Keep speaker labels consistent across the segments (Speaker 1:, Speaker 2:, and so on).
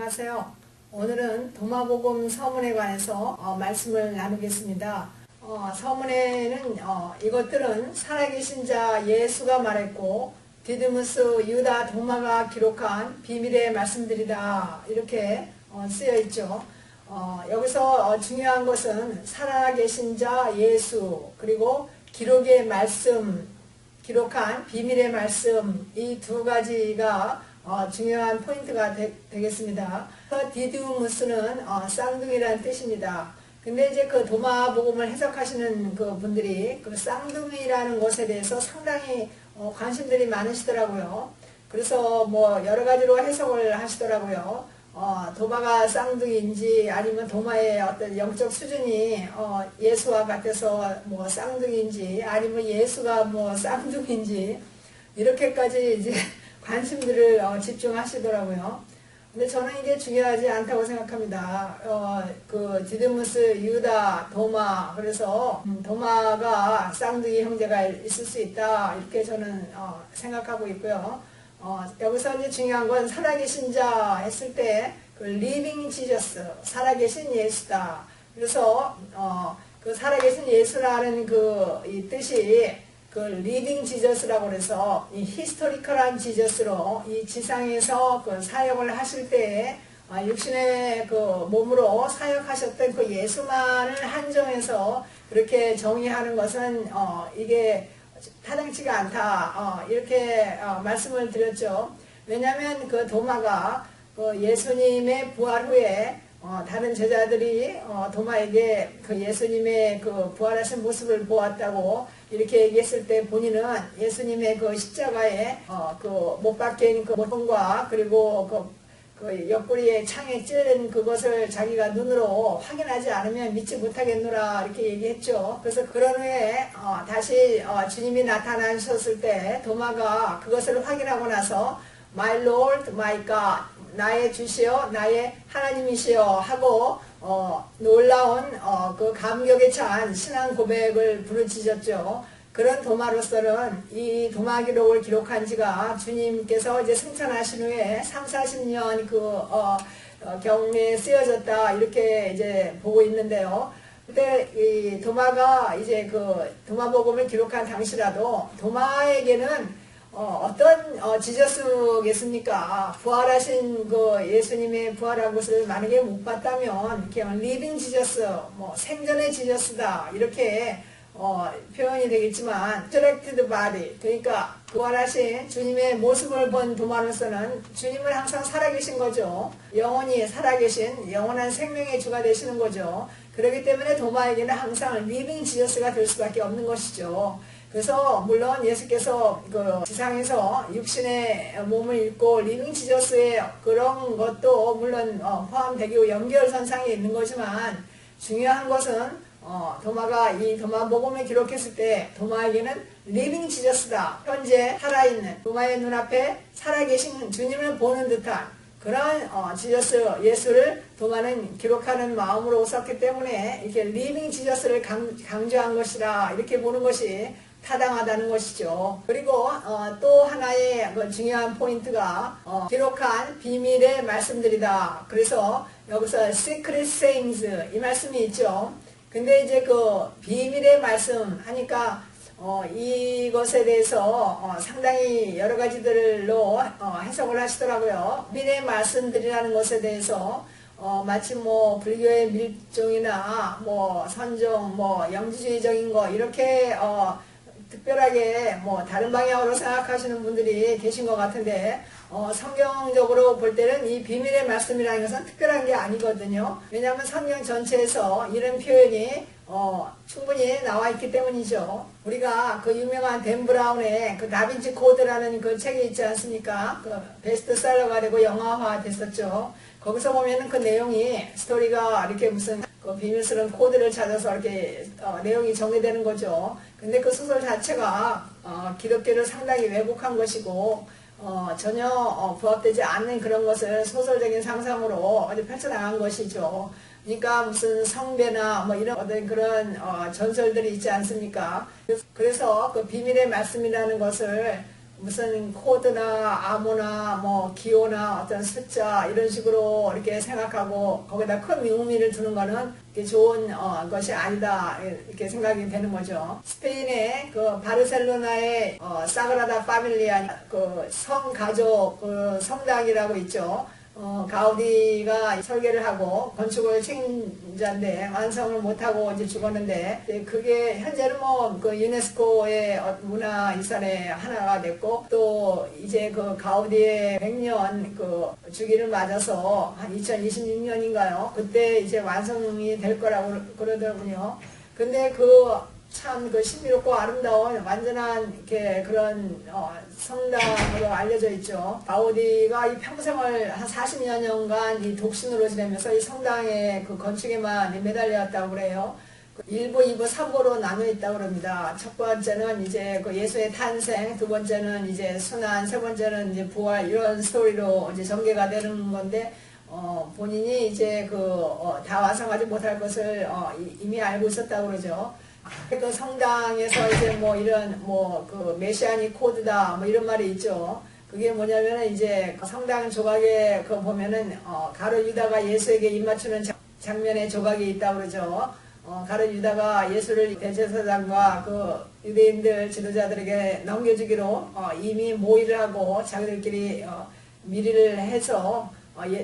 Speaker 1: 안녕하세요. 오늘은 도마복음 서문에 관해서 말씀을 나누겠습니다. 서문에는 이것들은 살아계신 자 예수가 말했고 디드무스, 유다, 도마가 기록한 비밀의 말씀들이다 이렇게 쓰여 있죠. 여기서 중요한 것은 살아계신 자 예수 그리고 기록의 말씀, 기록한 비밀의 말씀 이 두 가지가 중요한 포인트가 되겠습니다. 디드무스는 쌍둥이라는 뜻입니다. 근데 이제 그 도마복음을 해석하시는 그 분들이 그 쌍둥이라는 것에 대해서 상당히 관심들이 많으시더라고요. 그래서 뭐 여러 가지로 해석을 하시더라고요. 도마가 쌍둥이인지 아니면 도마의 어떤 영적 수준이 예수와 같아서 뭐 쌍둥이인지 아니면 예수가 뭐 쌍둥이인지 이렇게까지 이제 관심들을 집중하시더라고요. 근데 저는 이게 중요하지 않다고 생각합니다. 그 디드무스, 유다, 도마 그래서 도마가 쌍둥이 형제가 있을 수 있다 이렇게 저는 생각하고 있고요. 여기서 이제 중요한 건 살아계신 자 했을 때 그 living Jesus, 살아계신 예수다. 그래서 그 살아계신 예수라는 이 뜻이 그 리빙 지저스라고 그래서 이 히스토리컬한 지저스로 이 지상에서 그 사역을 하실 때에 육신의 그 몸으로 사역하셨던 그 예수만을 한정해서 그렇게 정의하는 것은 이게 타당치가 않다 이렇게 말씀을 드렸죠. 왜냐하면 그 도마가 그 예수님의 부활 후에 다른 제자들이 도마에게 그 예수님의 그 부활하신 모습을 보았다고 이렇게 얘기했을 때 본인은 예수님의 그 십자가에 그 못 박힌 그 못과 그리고 그 옆구리에 창에 찔린 그것을 자기가 눈으로 확인하지 않으면 믿지 못하겠노라 이렇게 얘기했죠. 그래서 그런 후에 다시 주님이 나타나셨을 때 도마가 그것을 확인하고 나서 My Lord, My God 나의 주시여 나의 하나님이시여 하고 놀라운 그 감격에 찬 신앙 고백을 부르짖었죠. 그런 도마로서는 이 도마 기록을 기록한 지가 주님께서 이제 승천하신 후에 30-40년 경내에 쓰여졌다 이렇게 이제 보고 있는데요. 그때 이 도마가 이제 그 도마복음을 기록한 당시라도 도마에게는 어떤 지저스겠습니까? 부활하신 그 예수님의 부활한 것을 만약에 못 봤다면 그냥 리빙 지저스, 뭐 생전의 지저스다 이렇게 표현이 되겠지만 resurrected body 그러니까 부활하신 주님의 모습을 본 도마로서는 주님은 항상 살아계신 거죠. 영원히 살아계신 영원한 생명의 주가 되시는 거죠. 그렇기 때문에 도마에게는 항상 리빙 지저스가 될 수밖에 없는 것이죠. 그래서 물론 예수께서 그 지상에서 육신의 몸을 입고 리빙 지저스의 그런 것도 물론 포함되고 연결선상에 있는 거지만 중요한 것은 도마가 이 도마복음을 기록했을 때 도마에게는 리빙 지저스다. 현재 살아있는 도마의 눈앞에 살아계신 주님을 보는 듯한 그런 지저스 예수를 도마는 기록하는 마음으로 오셨기 때문에 이렇게 리빙 지저스를 강조한 것이라 이렇게 보는 것이 타당하다는 것이죠. 그리고 또 하나의 중요한 포인트가 기록한 비밀의 말씀들이다. 그래서 여기서 secret sayings 이 말씀이 있죠. 근데 이제 그 비밀의 말씀 하니까 이것에 대해서 상당히 여러 가지들로 해석을 하시더라고요. 비밀의 말씀들이라는 것에 대해서 마치 뭐 불교의 밀종이나 뭐 선종, 뭐 영지주의적인 거 이렇게 특별하게 뭐 다른 방향으로 생각하시는 분들이 계신 것 같은데 성경적으로 볼 때는 이 비밀의 말씀이라는 것은 특별한 게 아니거든요. 왜냐하면 성경 전체에서 이런 표현이 충분히 나와 있기 때문이죠. 우리가 그 유명한 댄 브라운의 그 다빈치 코드라는 그 책이 있지 않습니까? 그 베스트셀러가 되고 영화화 됐었죠. 거기서 보면은 그 내용이 스토리가 이렇게 무슨 그 비밀스러운 코드를 찾아서 이렇게 내용이 정리되는 거죠. 근데 그 소설 자체가 기독교를 상당히 왜곡한 것이고 전혀 부합되지 않는 그런 것을 소설적인 상상으로 펼쳐나간 것이죠. 그러니까 무슨 성배나 뭐 이런 어떤 그런 전설들이 있지 않습니까? 그래서 그 비밀의 말씀이라는 것을 무슨 코드나 암호나 뭐 기호나 어떤 숫자 이런 식으로 이렇게 생각하고 거기다 큰 의미를 두는 거는 좋은 것이 아니다 이렇게 생각이 되는 거죠. 스페인의 그 바르셀로나의 사그라다 파밀리아 그 성가족 그 성당이라고 있죠. 가우디가 설계를 하고 건축을 책임자인데 완성을 못하고 이제 죽었는데 그게 현재는 뭐 그 유네스코의 문화유산의 하나가 됐고 또 이제 그 가우디의 100년 그 주기를 맞아서 한 2026년인가요? 그때 이제 완성이 될 거라고 그러더군요. 근데 참 신비롭고 아름다운 완전한 이렇게 그런 성당으로 알려져 있죠. 가우디가 이 평생을 한 40여 년간 이 독신으로 지내면서 이 성당의 그 건축에만 매달렸다고 그래요. 1부, 2부, 3부로 나눠 있다고 그럽니다. 첫 번째는 이제 그 예수의 탄생, 두 번째는 이제 순환, 세 번째는 이제 부활 이런 스토리로 이제 전개가 되는 건데 본인이 이제 다 완성하지 못할 것을 이미 알고 있었다고 그러죠. 그 성당에서 이제 뭐 이런 그 메시아닉 코드다 뭐 이런 말이 있죠. 그게 뭐냐면은 이제 성당 조각에 보면은 가룟 유다가 예수에게 입맞추는 장면의 조각이 있다고 그러죠. 가룟 유다가 예수를 대제사장과 그 유대인들 지도자들에게 넘겨주기로 이미 모의를 하고 자기들끼리 미리를 해서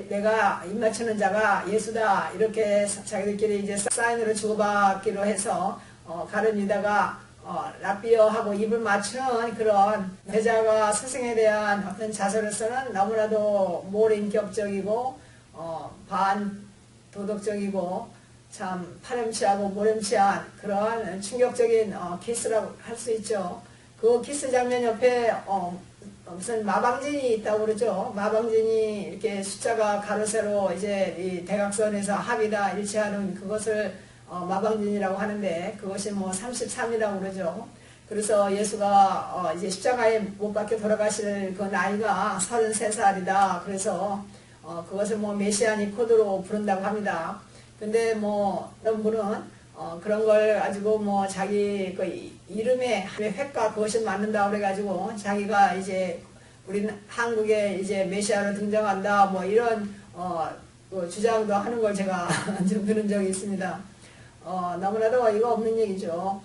Speaker 1: 내가 입맞추는 자가 예수다 이렇게 자기들끼리 이제 사인으로 주고받기로 해서 가룟 유다가 라비어하고 입을 맞추는 그런 제자가 스승에 대한 어떤 자세로서는 너무나도 모인격적이고 반도덕적이고 참 파렴치하고 모렴치한 그런 충격적인 키스라고 할 수 있죠. 그 키스 장면 옆에 무슨 마방진이 있다고 그러죠. 마방진이 이렇게 숫자가 가로 세로 이제 이 대각선에서 합이다 일치하는 그것을 마방진이라고 하는데 그것이 뭐 33이라고 그러죠. 그래서 예수가 이제 십자가에 못 박혀 돌아가실 그 나이가 33살이다. 그래서 그것을 뭐 메시아닉 코드로 부른다고 합니다. 근데 뭐 어떤 분은 그런 걸 가지고 뭐 자기 그 이름의 획과 그것이 맞는다 그래가지고 자기가 이제 우리는 한국에 이제 메시아로 등장한다 뭐 이런 그 주장도 하는 걸 제가 좀 들은 적이 있습니다. 너무나도 어이가 없는 얘기죠.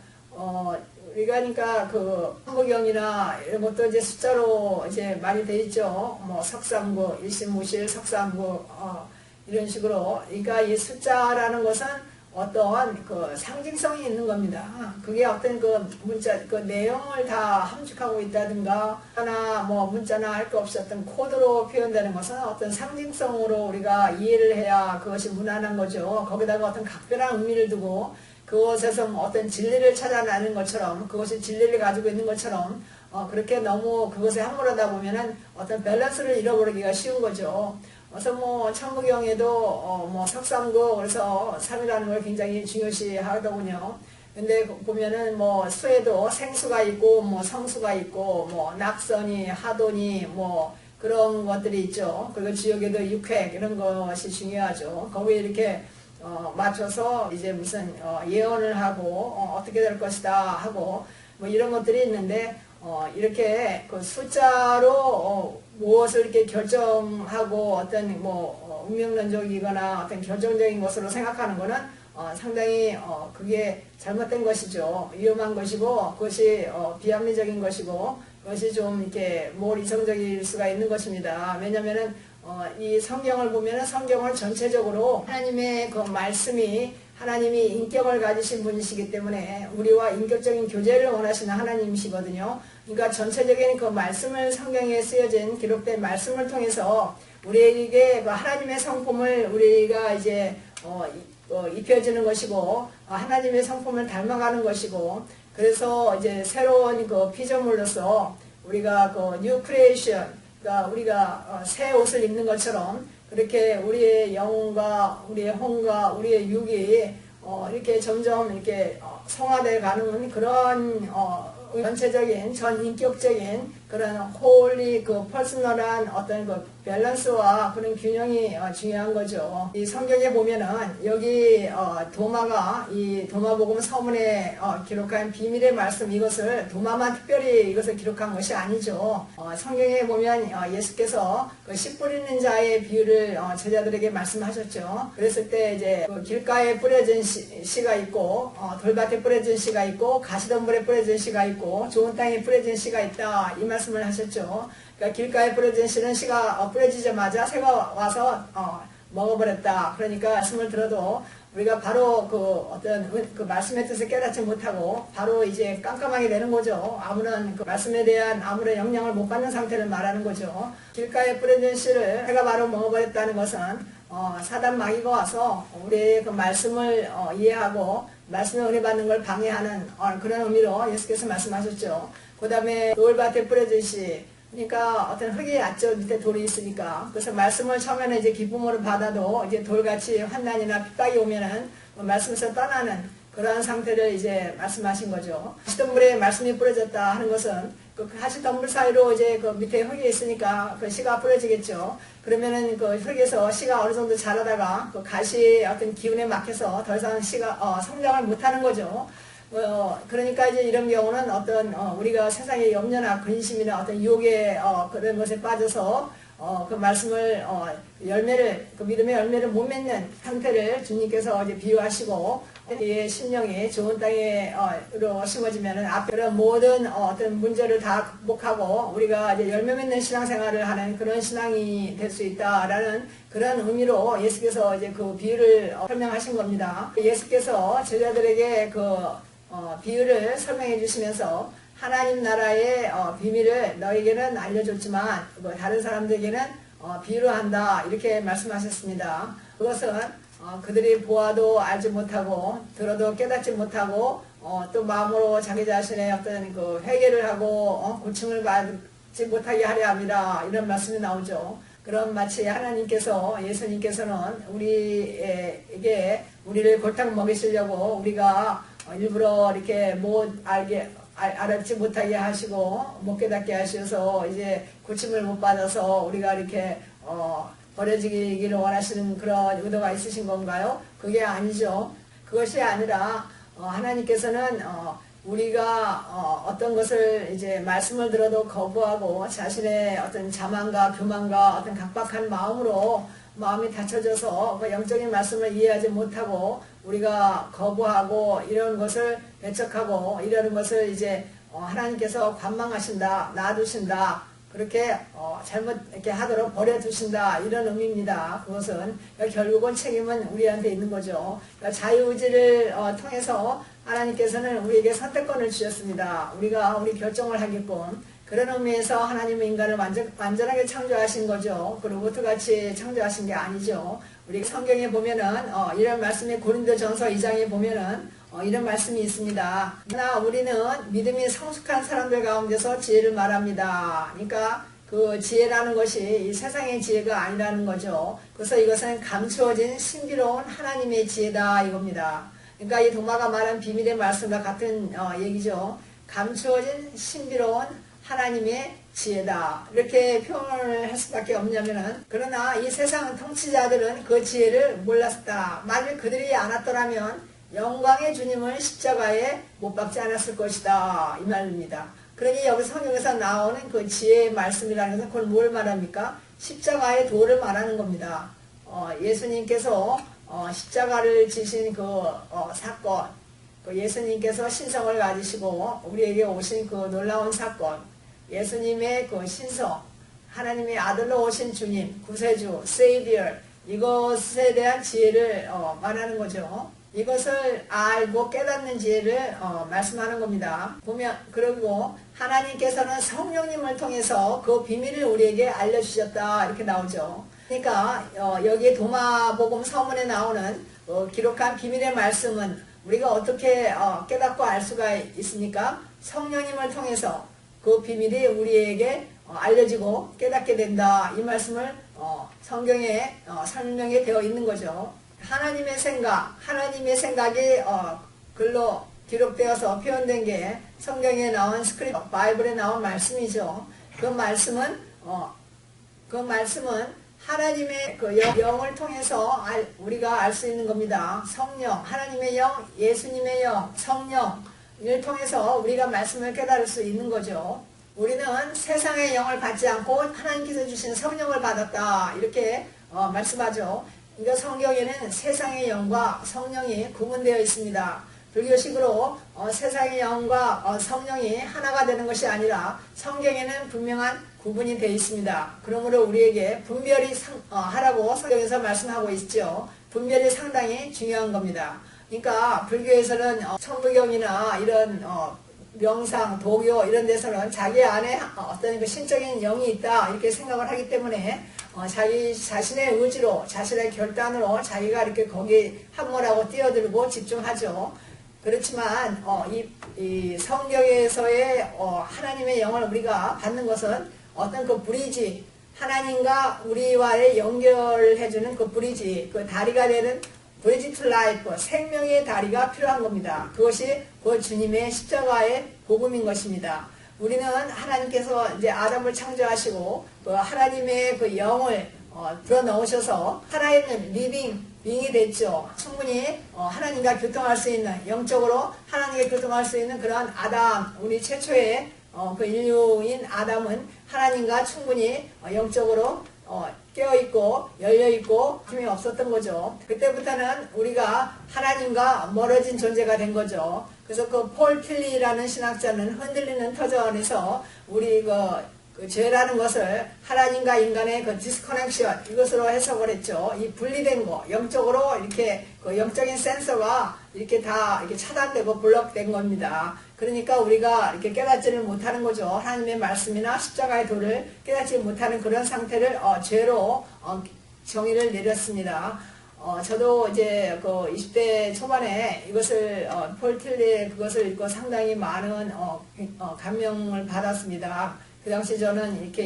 Speaker 1: 우리가 그러니까 그 한국경이나 이런 것도 이제 숫자로 이제 많이 돼 있죠. 뭐 석삼구, 일신무실, 석삼구 이런 식으로. 그러니까 이 숫자라는 것은 어떤 그 상징성이 있는 겁니다. 그게 어떤 그 문자, 그 내용을 다 함축하고 있다든가, 하나 뭐 문자나 할 거 없이 어떤 코드로 표현되는 것은 어떤 상징성으로 우리가 이해를 해야 그것이 무난한 거죠. 거기다가 어떤 각별한 의미를 두고 그것에서 어떤 진리를 찾아내는 것처럼, 그것이 진리를 가지고 있는 것처럼, 그렇게 너무 그것에 함몰하다 보면은 어떤 밸런스를 잃어버리기가 쉬운 거죠. 그래서 뭐 천부경에도 뭐 석삼구 그래서 3이라는 걸 굉장히 중요시 하더군요. 근데 보면은 뭐 수에도 생수가 있고 뭐 성수가 있고 뭐 낙선이 하도니 뭐 그런 것들이 있죠. 그리고 지역에도 육획 이런 것이 중요하죠. 거기에 이렇게 맞춰서 이제 무슨 예언을 하고 어떻게 될 것이다 하고 뭐 이런 것들이 있는데 이렇게 그 숫자로 무엇을 이렇게 결정하고 어떤 뭐 운명론적이거나 어떤 결정적인 것으로 생각하는 것은 상당히 그게 잘못된 것이죠. 위험한 것이고 그것이 비합리적인 것이고 그것이 좀 이렇게 몰이성적일 수가 있는 것입니다. 왜냐하면은 이 성경을 보면은 성경을 전체적으로 하나님의 그 말씀이 하나님이 인격을 가지신 분이시기 때문에 우리와 인격적인 교제를 원하시는 하나님이시거든요. 그러니까 전체적인 그 말씀을 성경에 쓰여진 기록된 말씀을 통해서 우리에게 그 하나님의 성품을 우리가 이제 입혀지는 것이고 하나님의 성품을 닮아가는 것이고 그래서 이제 새로운 그 피조물로서 우리가 그 뉴 크리에이션 그러니까 우리가 새 옷을 입는 것처럼 그렇게 우리의 영혼과 우리의 혼과 우리의 육이 이렇게 점점 이렇게 성화되어 가는 그런 전체적인 전인격적인 그런 홀리 그 퍼스널한 어떤 그 밸런스와 그런 균형이 중요한 거죠. 이 성경에 보면은 여기 도마가 이 도마복음 서문에 기록한 비밀의 말씀, 이것을 도마만 특별히 이것을 기록한 것이 아니죠. 성경에 보면 예수께서 그 씨 뿌리는 자의 비유를 제자들에게 말씀하셨죠. 그랬을 때 이제 그 길가에 뿌려진 씨가 있고 돌밭에 뿌려진 씨가 있고 가시덤불에 뿌려진 씨가 있고 좋은 땅에 뿌려진 씨가 있다, 이 말씀을 하셨죠. 그러니까 길가에 뿌려진 씨는 씨가 뿌려지자마자 새가 와서 먹어버렸다. 그러니까 말씀을 들어도 우리가 바로 그 어떤 그 말씀의 뜻을 깨닫지 못하고 바로 이제 깜깜하게 되는 거죠. 아무런 그 말씀에 대한 아무런 영향을 못 받는 상태를 말하는 거죠. 길가에 뿌려진 씨를 새가 바로 먹어버렸다는 것은 사단 마귀가 와서 우리의 그 말씀을 이해하고 말씀의 은혜 받는 걸 방해하는 그런 의미로 예수께서 말씀하셨죠. 그 다음에 돌밭에 뿌려진 씨, 그러니까 어떤 흙이 얕죠. 밑에 돌이 있으니까. 그래서 말씀을 처음에는 이제 기쁨으로 받아도 이제 돌같이 환난이나 핍박이 오면은 말씀에서 떠나는 그러한 상태를 이제 말씀하신 거죠. 가시덤불에 말씀이 뿌려졌다 하는 것은 그 가시덤불 사이로 이제 그 밑에 흙이 있으니까 그 씨가 뿌려지겠죠. 그러면은 그 흙에서 씨가 어느 정도 자라다가 그 가시의 어떤 기운에 막혀서 더 이상 씨가 성장을 못하는 거죠. 그러니까 이제 이런 경우는 어떤 우리가 세상의 염려나 근심이나 어떤 유혹에 그런 것에 빠져서 그 말씀을 열매를 그 믿음의 열매를 못 맺는 상태를 주님께서 이제 비유하시고, 이 심령이 좋은 땅에로 심어지면은 앞으로 모든 어떤 문제를 다 극복하고 우리가 이제 열매 맺는 신앙생활을 하는 그런 신앙이 될 수 있다라는 그런 의미로 예수께서 이제 그 비유를 설명하신 겁니다. 예수께서 제자들에게 그 비유를 설명해 주시면서 하나님 나라의 비밀을 너에게는 알려줬지만 다른 사람들에게는 비유로 한다, 이렇게 말씀하셨습니다. 그것은 그들이 보아도 알지 못하고 들어도 깨닫지 못하고 또 마음으로 자기 자신의 어떤 그 회개를 하고 고침을 받지 못하게 하려 합니다, 이런 말씀이 나오죠. 그럼 마치 하나님께서, 예수님께서는 우리에게 우리를 골탕 먹이시려고 우리가 일부러 이렇게 못 알았지 못하게 하시고 못 깨닫게 하셔서 이제 고침을 못 받아서 우리가 이렇게 버려지기를 원하시는 그런 의도가 있으신 건가요? 그게 아니죠. 그것이 아니라 하나님께서는 우리가 어떤 것을 이제 말씀을 들어도 거부하고 자신의 어떤 자만과 교만과 어떤 각박한 마음으로 마음이 닫혀져서 그 영적인 말씀을 이해하지 못하고 우리가 거부하고 이런 것을 배척하고 이러는 것을 이제 하나님께서 관망하신다, 놔두신다, 그렇게 잘못 이렇게 하도록 버려두신다, 이런 의미입니다. 그것은 결국은 책임은 우리한테 있는 거죠. 그러니까 자유의지를 통해서 하나님께서는 우리에게 선택권을 주셨습니다. 우리가 우리 결정을 하게끔. 그런 의미에서 하나님은 인간을 완전하게 창조하신 거죠. 그 로봇같이 창조하신 게 아니죠. 우리 성경에 보면은 이런 말씀이 고린도전서 2장에 보면은 이런 말씀이 있습니다. 그러나 우리는 믿음이 성숙한 사람들 가운데서 지혜를 말합니다. 그러니까 그 지혜라는 것이 이 세상의 지혜가 아니라는 거죠. 그래서 이것은 감추어진 신비로운 하나님의 지혜다, 이겁니다. 그러니까 이 도마가 말한 비밀의 말씀과 같은 얘기죠. 감추어진 신비로운 하나님의 지혜다, 이렇게 표현을 할 수밖에 없냐면은, 그러나 이 세상 통치자들은 그 지혜를 몰랐다. 만일 그들이 알았더라면 영광의 주님을 십자가에 못 박지 않았을 것이다, 이 말입니다. 그러니 여기 성경에서 나오는 그 지혜의 말씀이라는 것은 그걸 뭘 말합니까? 십자가의 도를 말하는 겁니다. 예수님께서 십자가를 지신 그 사건, 그 예수님께서 신성을 가지시고 우리에게 오신 그 놀라운 사건, 예수님의 그 신성, 하나님의 아들로 오신 주님, 구세주, 세이비어, 이것에 대한 지혜를 말하는 거죠. 이것을 알고 깨닫는 지혜를 말씀하는 겁니다. 보면, 그리고 하나님께서는 성령님을 통해서 그 비밀을 우리에게 알려주셨다, 이렇게 나오죠. 그러니까 여기 도마복음 서문에 나오는 기록한 비밀의 말씀은 우리가 어떻게 깨닫고 알 수가 있습니까? 성령님을 통해서 그 비밀이 우리에게 알려지고 깨닫게 된다, 이 말씀을 성경에 설명이 되어 있는 거죠. 하나님의 생각이 글로 기록되어서 표현된 게 성경에 나온 스크립트, 바이블에 나온 말씀이죠. 그 말씀은 하나님의 그 영을 통해서 우리가 알 수 있는 겁니다. 성령, 하나님의 영, 예수님의 영, 성령을 통해서 우리가 말씀을 깨달을 수 있는 거죠. 우리는 세상의 영을 받지 않고 하나님께서 주신 성령을 받았다, 이렇게 말씀하죠. 그러니까 성경에는 세상의 영과 성령이 구분되어 있습니다. 불교식으로 세상의 영과 성령이 하나가 되는 것이 아니라 성경에는 분명한 구분이 되어 있습니다. 그러므로 우리에게 분별이 하라고 성경에서 말씀하고 있죠. 분별이 상당히 중요한 겁니다. 그러니까 불교에서는 천부경이나 이런 명상, 도교 이런 데서는 자기 안에 어떤 그 신적인 영이 있다, 이렇게 생각을 하기 때문에 자기 자신의 의지로, 자신의 결단으로 자기가 이렇게 거기 함몰하고 뛰어들고 집중하죠. 그렇지만 이 성경에서의 하나님의 영을 우리가 받는 것은 어떤 그 브리지, 하나님과 우리와의 연결해주는 그 브리지, 그 다리가 되는 브리지 투 라이프, 생명의 다리가 필요한 겁니다. 그것이 그 주님의 십자가의 복음인 것입니다. 우리는 하나님께서 이제 아담을 창조하시고 그 하나님의 그 영을 불어넣으셔서 살아있는 빙이 됐죠. 충분히 하나님과 교통할 수 있는, 영적으로 하나님과 교통할 수 있는 그런 아담, 우리 최초의 그 인류인 아담은 하나님과 충분히 영적으로 깨어있고 열려있고 힘이 없었던 거죠. 그때부터는 우리가 하나님과 멀어진 존재가 된 거죠. 그래서 그 폴 필리라는 신학자는 흔들리는 터전 안에서 우리 그 죄라는 것을 하나님과 인간의 그 디스커넥션, 이것으로 해석을 했죠. 이 분리된 거, 영적으로 이렇게 그 영적인 센서가 이렇게 다 이렇게 차단되고 블록된 겁니다. 그러니까 우리가 이렇게 깨닫지를 못하는 거죠. 하나님의 말씀이나 십자가의 도를 깨닫지 못하는 그런 상태를 죄로 정의를 내렸습니다. 저도 이제 그 20대 초반에 이것을 폴 틸리의 그것을 읽고 상당히 많은 감명을 받았습니다. 그 당시 저는 이렇게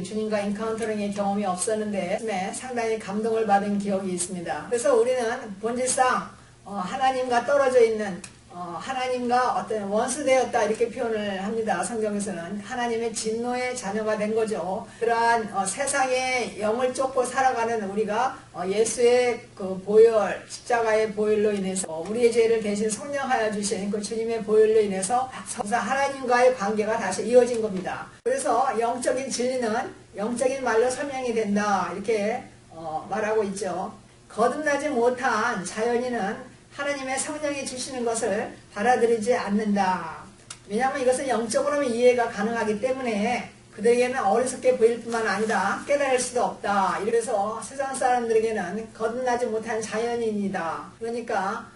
Speaker 1: 주님과 인카운터링의 경험이 없었는데 상당히 감동을 받은 기억이 있습니다. 그래서 우리는 본질상 하나님과 떨어져 있는, 하나님과 어떤 원수되었다, 이렇게 표현을 합니다. 성경에서는 하나님의 진노의 자녀가 된 거죠. 그러한 세상의 영을 쫓고 살아가는 우리가 예수의 그 보혈, 십자가의 보혈로 인해서 우리의 죄를 대신 속량하여 주신 그 주님의 보혈로 인해서 하나님과의 관계가 다시 이어진 겁니다. 그래서 영적인 진리는 영적인 말로 설명이 된다, 이렇게 말하고 있죠. 거듭나지 못한 자연인은 하나님의 성령이 주시는 것을 받아들이지 않는다. 왜냐하면 이것은 영적으로는 이해가 가능하기 때문에 그들에게는 어리석게 보일 뿐만 아니라 깨달을 수도 없다. 이래서 세상 사람들에게는 거듭나지 못한 자연인이다. 그러니까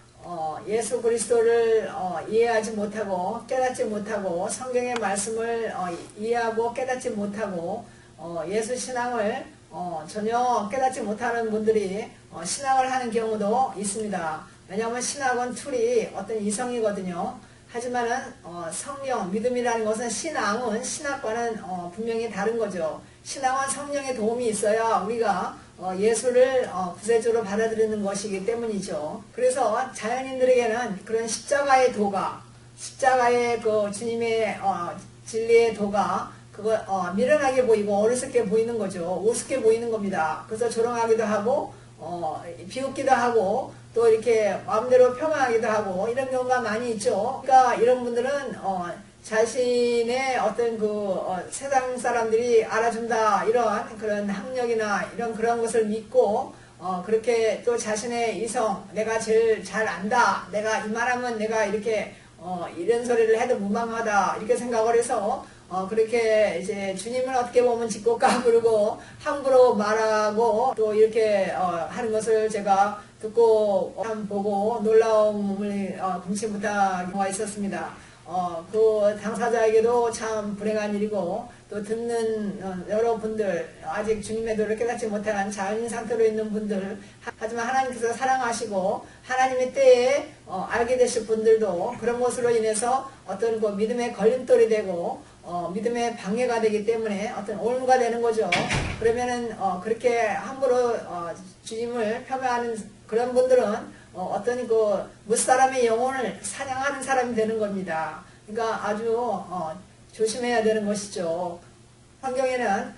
Speaker 1: 예수 그리스도를 이해하지 못하고 깨닫지 못하고 성경의 말씀을 이해하고 깨닫지 못하고 예수 신앙을 전혀 깨닫지 못하는 분들이 신앙을 하는 경우도 있습니다. 왜냐하면 신학은 툴이 어떤 이성이거든요. 하지만은 성령, 믿음이라는 것은 신앙은 신학과는 분명히 다른 거죠. 신앙은 성령의 도움이 있어야 우리가 예수를 구세주로 받아들이는 것이기 때문이죠. 그래서 자연인들에게는 그런 십자가의 도가, 십자가의 그 주님의 진리의 도가 그거 미련하게 보이고 어리석게 보이는 거죠. 우습게 보이는 겁니다. 그래서 조롱하기도 하고 비웃기도 하고 또 이렇게 마음대로 평화하기도 하고 이런 경우가 많이 있죠. 그러니까 이런 분들은 자신의 어떤 세상 사람들이 알아준다, 이런 그런 학력이나 이런 그런 것을 믿고 그렇게 또 자신의 이성, 내가 제일 잘 안다, 내가 이만하면 내가 이렇게 이런 소리를 해도 무방하다, 이렇게 생각을 해서 그렇게 이제 주님을 어떻게 보면 짓고 까부르고 함부로 말하고 또 이렇게 하는 것을 제가 듣고 보고 놀라움을 금치 못한 경우가 있었습니다. 그 당사자에게도 참 불행한 일이고 또 듣는 여러분들, 아직 주님의 도를 깨닫지 못한 자연인 상태로 있는 분들, 하지만 하나님께서 사랑하시고 하나님의 때에 알게 되실 분들도 그런 것으로 인해서 어떤 그 믿음의 걸림돌이 되고 믿음의 방해가 되기 때문에 어떤 올무가 되는 거죠. 그러면은 그렇게 함부로 주님을 폄하하는 그런 분들은 어떤 그 무사람의 영혼을 사냥하는 사람이 되는 겁니다. 그러니까 아주 조심해야 되는 것이죠. 성경에는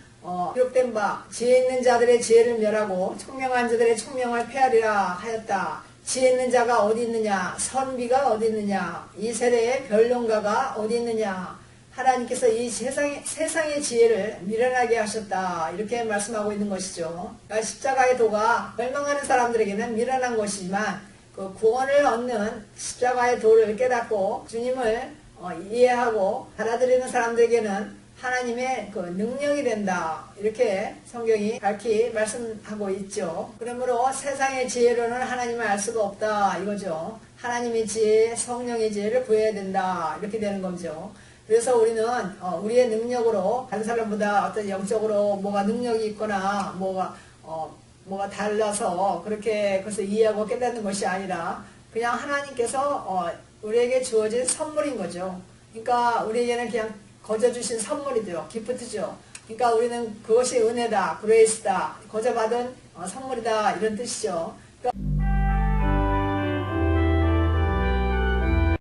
Speaker 1: 기록된 바 지혜 있는 자들의 지혜를 멸하고 총명한 자들의 총명을 폐하리라 하였다. 지혜 있는 자가 어디 있느냐? 선비가 어디 있느냐? 이 세대의 변론가가 어디 있느냐? 하나님께서 이 세상의 지혜를 미련하게 하셨다. 이렇게 말씀하고 있는 것이죠. 그러니까 십자가의 도가 멸망하는 사람들에게는 미련한 것이지만 그 구원을 얻는 십자가의 도를 깨닫고 주님을 이해하고 받아들이는 사람들에게는 하나님의 그 능력이 된다. 이렇게 성경이 밝히 말씀하고 있죠. 그러므로 세상의 지혜로는 하나님을 알 수가 없다. 이거죠. 하나님의 지혜, 성령의 지혜를 구해야 된다. 이렇게 되는 거죠. 그래서 우리는 우리의 능력으로 다른 사람보다 어떤 영적으로 뭐가 능력이 있거나 뭐가 달라서 그렇게 그것을 이해하고 깨닫는 것이 아니라 그냥 하나님께서 우리에게 주어진 선물인 거죠. 그러니까 우리에게는 그냥 거저 주신 선물이죠. 기프트죠. 그러니까 우리는 그것이 은혜다, 그레이스다, 거저 받은 선물이다 이런 뜻이죠. 그러니까